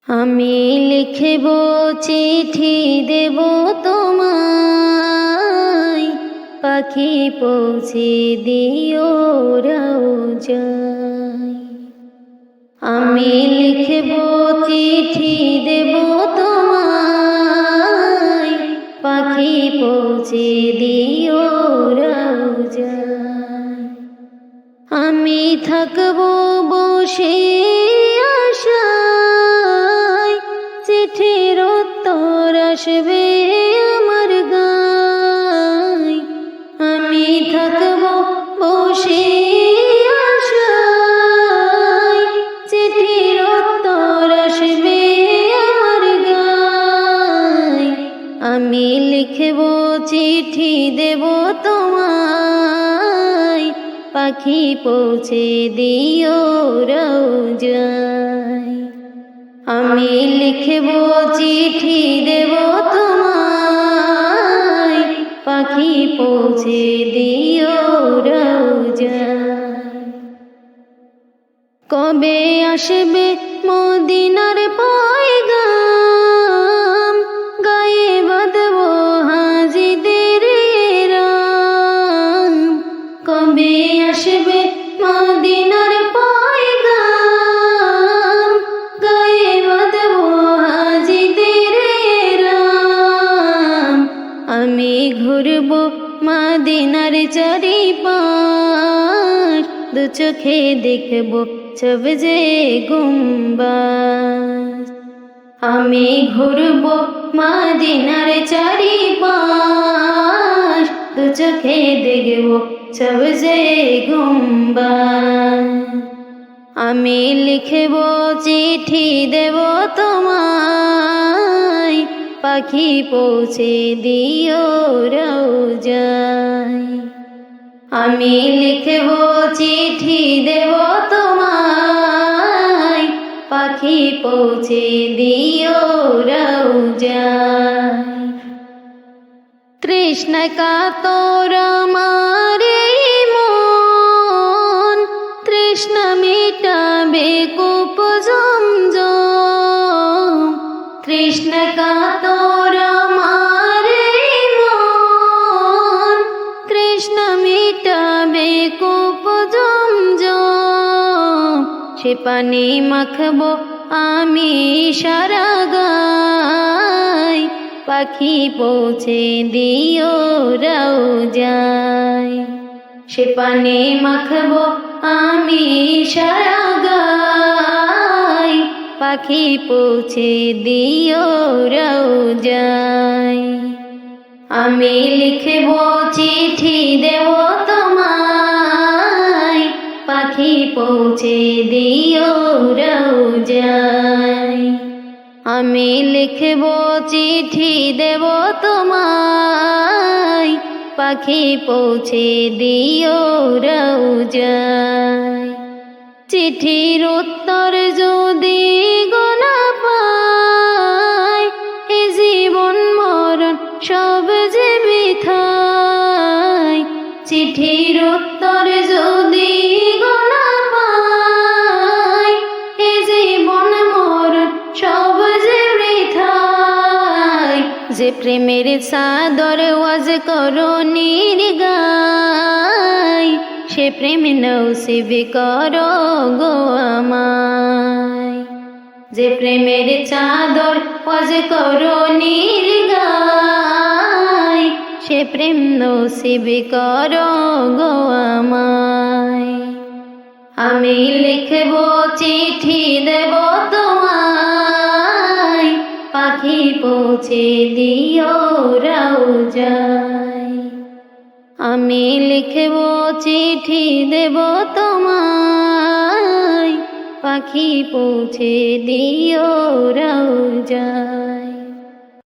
আমি লিখব চিঠি দেব তোমায়, পাখি পৌঁছে দিও রওজায়। আমি লিখব চিঠি দেব তোমায়, পাখি পৌঁছে দিও রওজায়। আমি থাকব বসে আশায়, চিঠির উত্তর আসবে আমার গায়। আমি থাকব বসে আশায়, চিঠির উত্তর আসবে আমার গায়। আমি লিখব চিঠি দেব তোমায়, পাখি পৌঁছে দিও রওজায়। আমি লিখব চিঠি দেব তোমায়, পাখি পৌঁছে দিও রওজায়। কবে আসবে মদিনার পয়গাম, গায়ে বাঁধব হাজিদের রাম। কবে আসবে মদিনার পয়গাম, গায়ে বাঁধব হাজিদের রাম। আমি ঘুরব মদিনার চারিপাশ, দু চোখে দেখব সবজে গুম্বাজ। আমি ঘুরব মদিনার চারিপাশ, দু চোখে দেখব সবজে গুম্বাজ। আমি লিখব চিঠি দেব তোমায়, পাখি পৌঁছে দিও রওজায়। আমি লিখব চিঠি দেব তোমায়, পাখি পৌঁছে দিও রওজায়। তৃষ্ণা কাতর আমার এই মন, তৃষ্ণা মিটাবে কূপ জমজম। তৃষ্ণা কাতর আমার এই মন, তৃষ্ণা মিটাবে কূপ জমজম। সে পানি মাখব আমি সারা গায়, পাখি পৌঁছে দিও রওজায়। সে পানি মাখব আমি সারা গায়, পাখি পৌঁছে দিও রওজায়। আমি লিখব চিঠি দেব তোমায়, পাখি পৌঁছে দিও রওজায়। আমি লিখব চিঠি দেব তোমায়, পাখি পৌঁছে দিও রওজায়। চিঠির উত্তর যদি গোনা পাই, এ জীবন মরণ সব যে বৃথায়। চিঠির উত্তর যদি গোনা পাই, এ জীবন মরণ সব যে বৃথায়। যে প্রেমের চাদর ওয়াজ করো নির্গায়, সে প্রেম নসিব করো গো আমায়। যে প্রেমের চাদর ওয়াজ করো নির্গায়, সে প্রেম নসিব করো গো আমায়। আমি লিখব চিঠি দেব তোমায়, পাখি পৌঁছে দিও রওজায়। আমি লিখব চিঠি দেব তোমায়, পাখি পৌঁছে দিও রওজায়।